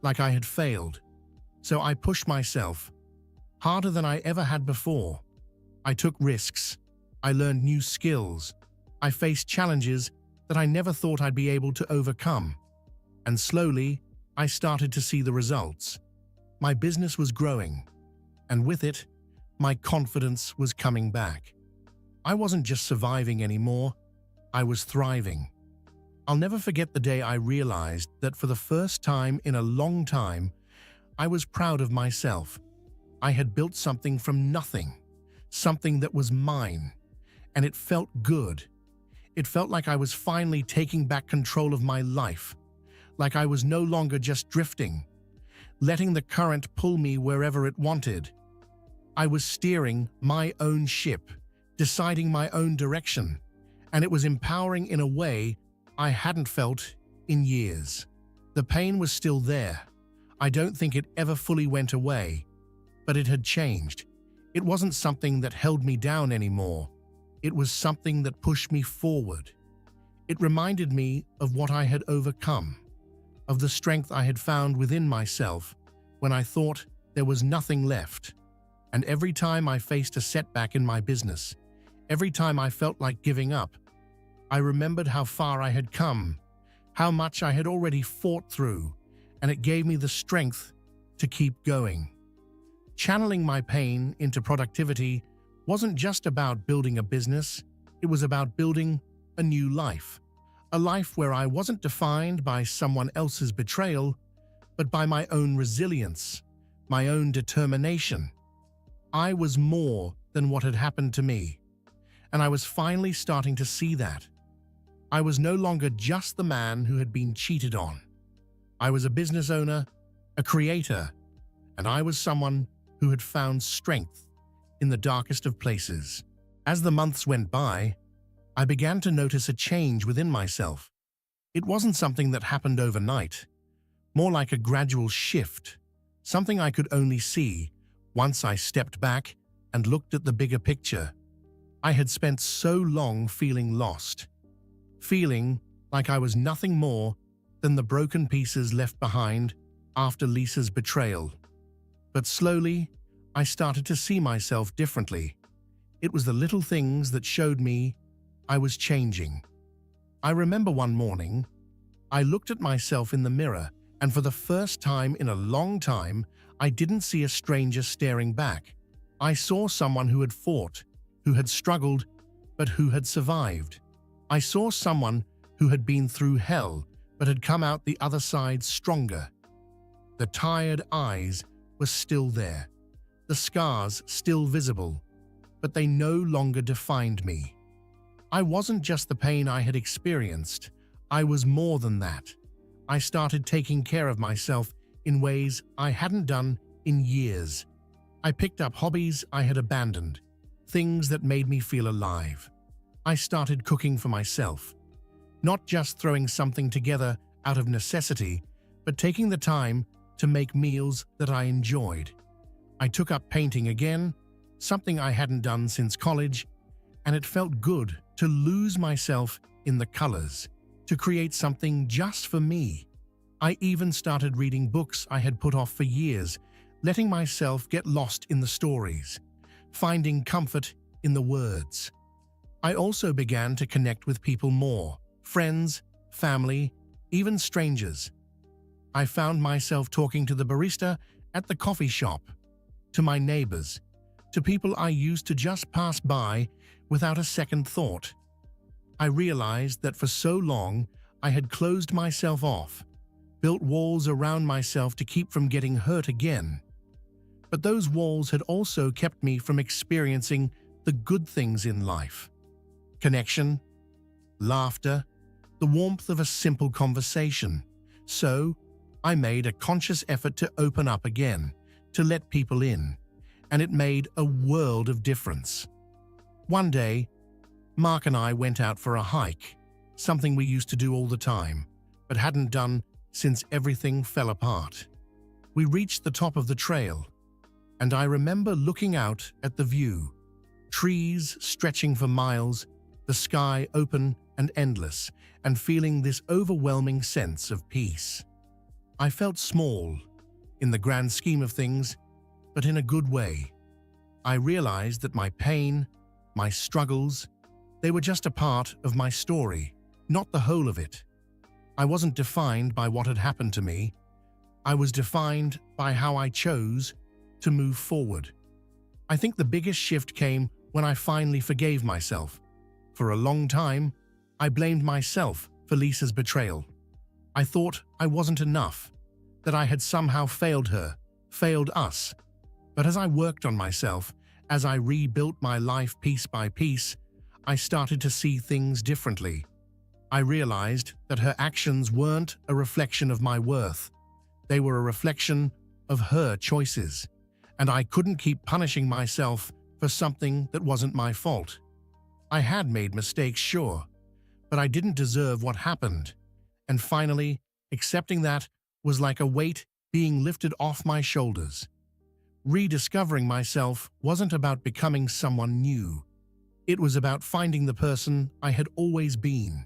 like I had failed. So I pushed myself, harder than I ever had before. I took risks. I learned new skills. I faced challenges that I never thought I'd be able to overcome. And slowly, I started to see the results. My business was growing, and with it, my confidence was coming back. I wasn't just surviving anymore, I was thriving. I'll never forget the day I realized that for the first time in a long time, I was proud of myself. I had built something from nothing, something that was mine, and it felt good. It felt like I was finally taking back control of my life, like I was no longer just drifting, letting the current pull me wherever it wanted. I was steering my own ship, deciding my own direction, and it was empowering in a way I hadn't felt in years. The pain was still there. I don't think it ever fully went away, but it had changed. It wasn't something that held me down anymore. It was something that pushed me forward. It reminded me of what I had overcome, of the strength I had found within myself when I thought there was nothing left. And every time I faced a setback in my business, every time I felt like giving up, I remembered how far I had come, how much I had already fought through, and it gave me the strength to keep going. Channeling my pain into productivity wasn't just about building a business, it was about building a new life. A life where I wasn't defined by someone else's betrayal, but by my own resilience, my own determination. I was more than what had happened to me, and I was finally starting to see that. I was no longer just the man who had been cheated on. I was a business owner, a creator, and I was someone who had found strength in the darkest of places. As the months went by, I began to notice a change within myself. It wasn't something that happened overnight, more like a gradual shift, something I could only see once I stepped back and looked at the bigger picture. I had spent so long feeling lost, feeling like I was nothing more than the broken pieces left behind after Lisa's betrayal. But slowly, I started to see myself differently. It was the little things that showed me I was changing. I remember one morning, I looked at myself in the mirror, and for the first time in a long time, I didn't see a stranger staring back. I saw someone who had fought, who had struggled, but who had survived. I saw someone who had been through hell, but had come out the other side stronger. The tired eyes were still there, the scars still visible, but they no longer defined me. I wasn't just the pain I had experienced, I was more than that. I started taking care of myself in ways I hadn't done in years. I picked up hobbies I had abandoned, things that made me feel alive. I started cooking for myself, not just throwing something together out of necessity, but taking the time to make meals that I enjoyed. I took up painting again, something I hadn't done since college, and it felt good to lose myself in the colors, to create something just for me. I even started reading books I had put off for years, letting myself get lost in the stories, finding comfort in the words. I also began to connect with people more, friends, family, even strangers. I found myself talking to the barista at the coffee shop, to my neighbors, to people I used to just pass by without a second thought. I realized that for so long I had closed myself off, built walls around myself to keep from getting hurt again. But those walls had also kept me from experiencing the good things in life. Connection, laughter, the warmth of a simple conversation. So, I made a conscious effort to open up again, to let people in, and it made a world of difference. One day, Mark and I went out for a hike, something we used to do all the time, but hadn't done since everything fell apart. We reached the top of the trail, and I remember looking out at the view, trees stretching for miles, the sky open and endless, and feeling this overwhelming sense of peace. I felt small, in the grand scheme of things, but in a good way. I realized that my pain, my struggles, they were just a part of my story, not the whole of it. I wasn't defined by what had happened to me. I was defined by how I chose to move forward. I think the biggest shift came when I finally forgave myself. For a long time, I blamed myself for Lisa's betrayal. I thought I wasn't enough, that I had somehow failed her, failed us. But as I worked on myself, as I rebuilt my life piece by piece, I started to see things differently. I realized that her actions weren't a reflection of my worth. They were a reflection of her choices, and I couldn't keep punishing myself for something that wasn't my fault. I had made mistakes, sure, but I didn't deserve what happened. And finally, accepting that was like a weight being lifted off my shoulders. Rediscovering myself wasn't about becoming someone new. It was about finding the person I had always been,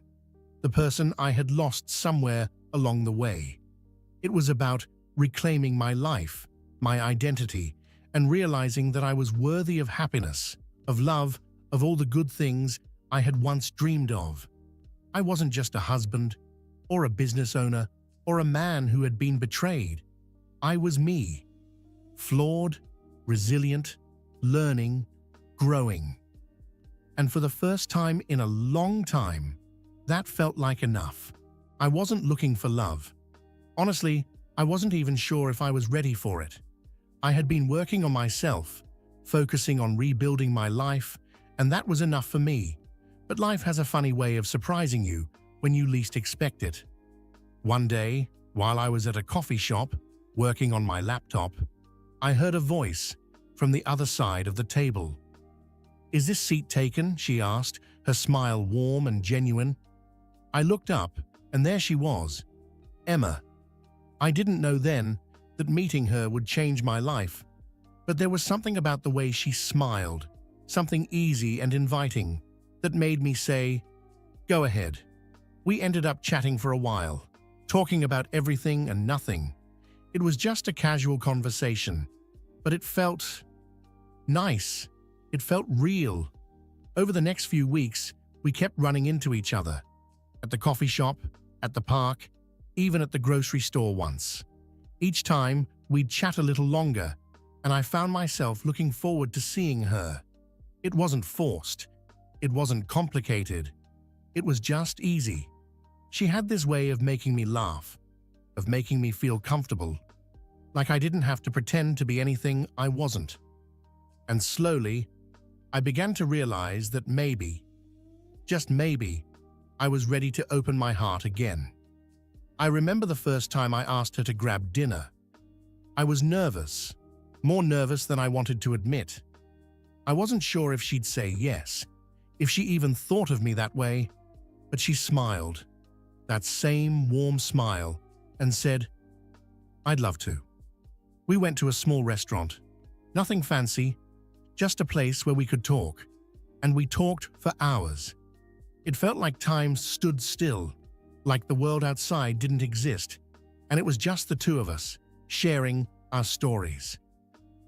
the person I had lost somewhere along the way. It was about reclaiming my life, my identity, and realizing that I was worthy of happiness, of love, of all the good things I had once dreamed of. I wasn't just a husband, or a business owner, or a man who had been betrayed. I was me, flawed, resilient, learning, growing. And for the first time in a long time, that felt like enough. I wasn't looking for love. Honestly, I wasn't even sure if I was ready for it. I had been working on myself, focusing on rebuilding my life, and that was enough for me. But life has a funny way of surprising you when you least expect it. One day, while I was at a coffee shop, working on my laptop, I heard a voice from the other side of the table. "Is this seat taken?" she asked, her smile warm and genuine. I looked up, and there she was, Emma. I didn't know then that meeting her would change my life, but there was something about the way she smiled, something easy and inviting, that made me say, "Go ahead." We ended up chatting for a while, talking about everything and nothing. It was just a casual conversation, but it felt nice. It felt real. Over the next few weeks, we kept running into each other. At the coffee shop, at the park, even at the grocery store once. Each time, we'd chat a little longer, and I found myself looking forward to seeing her. It wasn't forced. It wasn't complicated. It was just easy. She had this way of making me laugh, of making me feel comfortable, like I didn't have to pretend to be anything I wasn't. And slowly, I began to realize that maybe, just maybe, I was ready to open my heart again. I remember the first time I asked her to grab dinner. I was nervous, more nervous than I wanted to admit. I wasn't sure if she'd say yes, if she even thought of me that way, but she smiled, that same warm smile, and said, "I'd love to." We went to a small restaurant, nothing fancy, just a place where we could talk, and we talked for hours. It felt like time stood still, like the world outside didn't exist, and it was just the two of us, sharing our stories.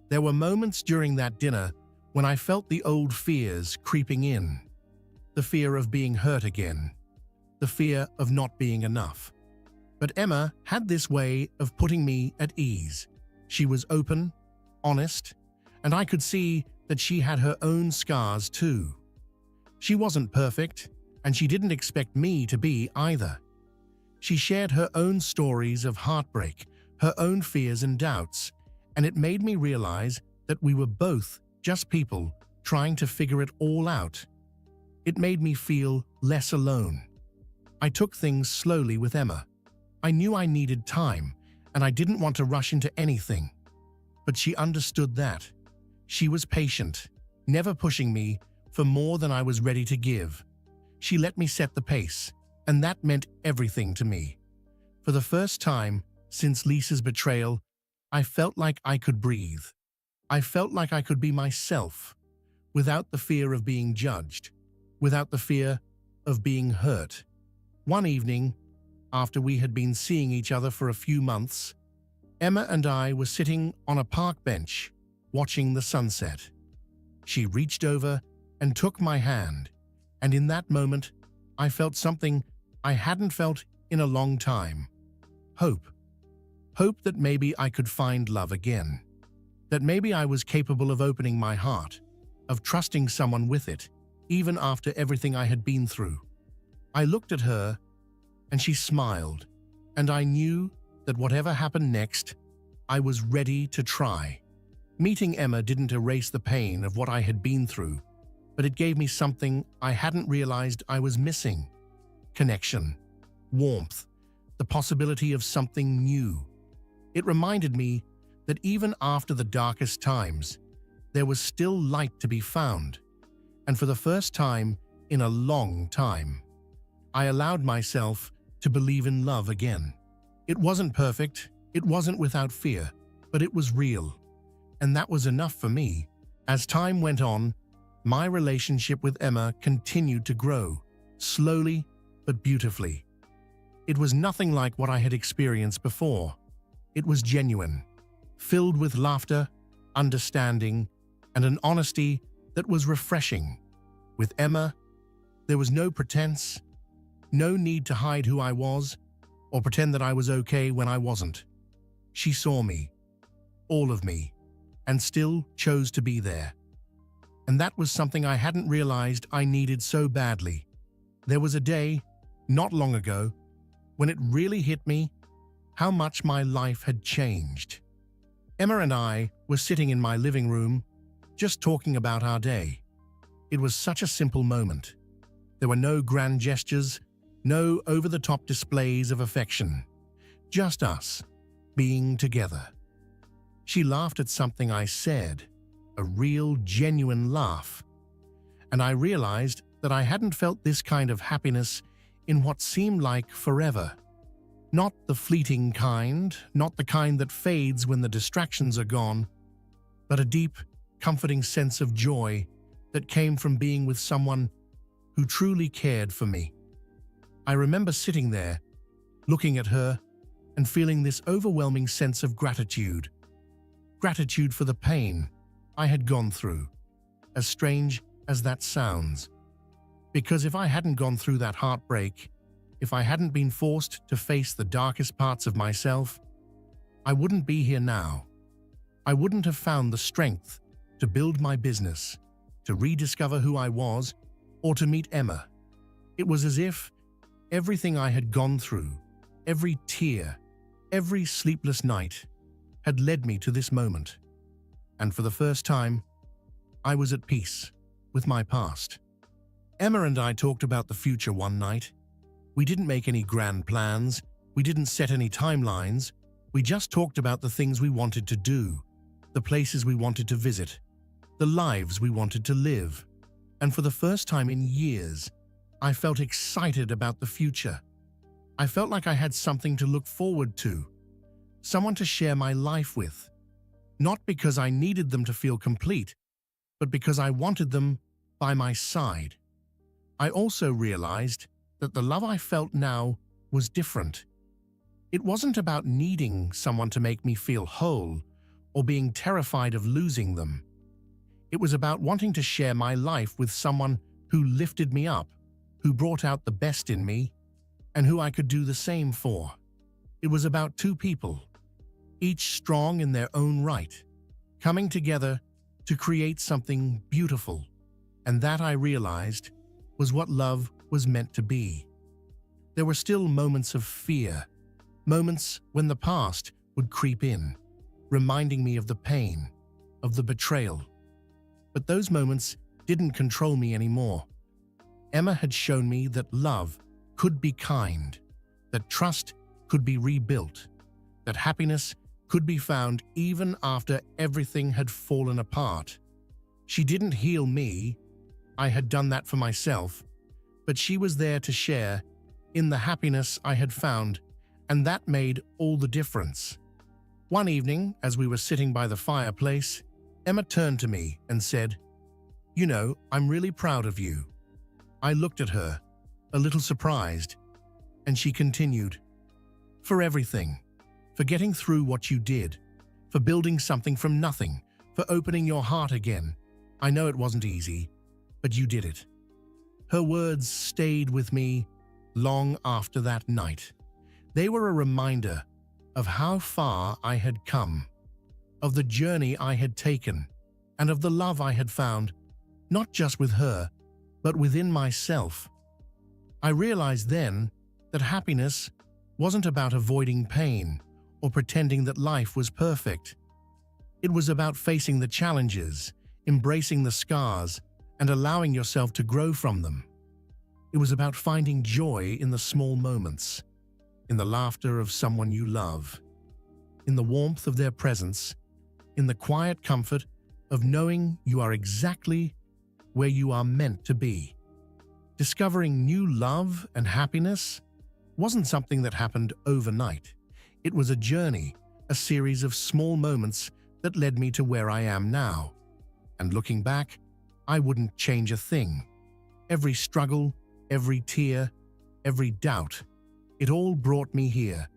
There were moments during that dinner when I felt the old fears creeping in. The fear of being hurt again. The fear of not being enough. But Emma had this way of putting me at ease. She was open, honest, and I could see that she had her own scars too. She wasn't perfect, and she didn't expect me to be either. She shared her own stories of heartbreak, her own fears and doubts, and it made me realize that we were both just people trying to figure it all out. It made me feel less alone. I took things slowly with Emma. I knew I needed time, and I didn't want to rush into anything. But she understood that. She was patient, never pushing me for more than I was ready to give. She let me set the pace, and that meant everything to me. For the first time since Lisa's betrayal, I felt like I could breathe. I felt like I could be myself, without the fear of being judged, without the fear of being hurt. One evening, after we had been seeing each other for a few months, Emma and I were sitting on a park bench, watching the sunset. She reached over and took my hand, and in that moment, I felt something I hadn't felt in a long time. Hope. Hope that maybe I could find love again. That maybe I was capable of opening my heart, of trusting someone with it, even after everything I had been through. I looked at her, and she smiled, and I knew that whatever happened next, I was ready to try. Meeting Emma didn't erase the pain of what I had been through, but it gave me something I hadn't realized I was missing. Connection, warmth, the possibility of something new. It reminded me that even after the darkest times, there was still light to be found. And for the first time in a long time, I allowed myself to believe in love again. It wasn't perfect, it wasn't without fear, but it was real. And that was enough for me. As time went on, my relationship with Emma continued to grow, slowly but beautifully. It was nothing like what I had experienced before. It was genuine, filled with laughter, understanding, and an honesty that was refreshing. With Emma, there was no pretense, no need to hide who I was or pretend that I was okay when I wasn't. She saw me, all of me, and still chose to be there. And that was something I hadn't realized I needed so badly. There was a day, not long ago, when it really hit me how much my life had changed. Emma and I were sitting in my living room, just talking about our day. It was such a simple moment. There were no grand gestures, no over-the-top displays of affection. Just us, being together. She laughed at something I said, a real, genuine laugh. And I realized that I hadn't felt this kind of happiness in what seemed like forever. Not the fleeting kind, not the kind that fades when the distractions are gone, but a deep, comforting sense of joy that came from being with someone who truly cared for me. I remember sitting there, looking at her, and feeling this overwhelming sense of gratitude. Gratitude for the pain I had gone through, as strange as that sounds. Because if I hadn't gone through that heartbreak, if I hadn't been forced to face the darkest parts of myself, I wouldn't be here now. I wouldn't have found the strength to build my business, to rediscover who I was, or to meet Emma. It was as if everything I had gone through, every tear, every sleepless night, had led me to this moment. And for the first time, I was at peace with my past. Emma and I talked about the future one night. We didn't make any grand plans, we didn't set any timelines, we just talked about the things we wanted to do, the places we wanted to visit, the lives we wanted to live. And for the first time in years, I felt excited about the future. I felt like I had something to look forward to, someone to share my life with. Not because I needed them to feel complete, but because I wanted them by my side. I also realized that the love I felt now was different. It wasn't about needing someone to make me feel whole or being terrified of losing them. It was about wanting to share my life with someone who lifted me up, who brought out the best in me, and who I could do the same for. It was about two people, each strong in their own right, coming together to create something beautiful. And that, I realized, was what love was meant to be. There were still moments of fear, moments when the past would creep in, reminding me of the pain, of the betrayal. But those moments didn't control me anymore. Emma had shown me that love could be kind, that trust could be rebuilt, that happiness could be found even after everything had fallen apart. She didn't heal me, I had done that for myself, but she was there to share in the happiness I had found, and that made all the difference. One evening, as we were sitting by the fireplace, Emma turned to me and said, "You know, I'm really proud of you." I looked at her, a little surprised, and she continued, "For everything, for getting through what you did, for building something from nothing, for opening your heart again. I know it wasn't easy, but you did it." Her words stayed with me long after that night. They were a reminder of how far I had come, of the journey I had taken, and of the love I had found, not just with her, but within myself. I realized then that happiness wasn't about avoiding pain or pretending that life was perfect. It was about facing the challenges, embracing the scars, and allowing yourself to grow from them. It was about finding joy in the small moments, in the laughter of someone you love, in the warmth of their presence, in the quiet comfort of knowing you are exactly where you are meant to be. Discovering new love and happiness wasn't something that happened overnight. It was a journey, a series of small moments that led me to where I am now. And looking back, I wouldn't change a thing. Every struggle, every tear, every doubt, it all brought me here,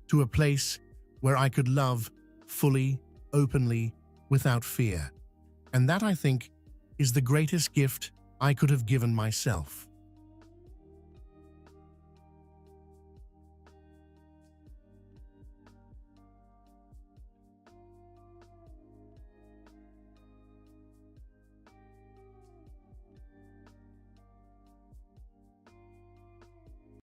to a place where I could love fully, openly, without fear. And that, I think, is the greatest gift I could have given myself.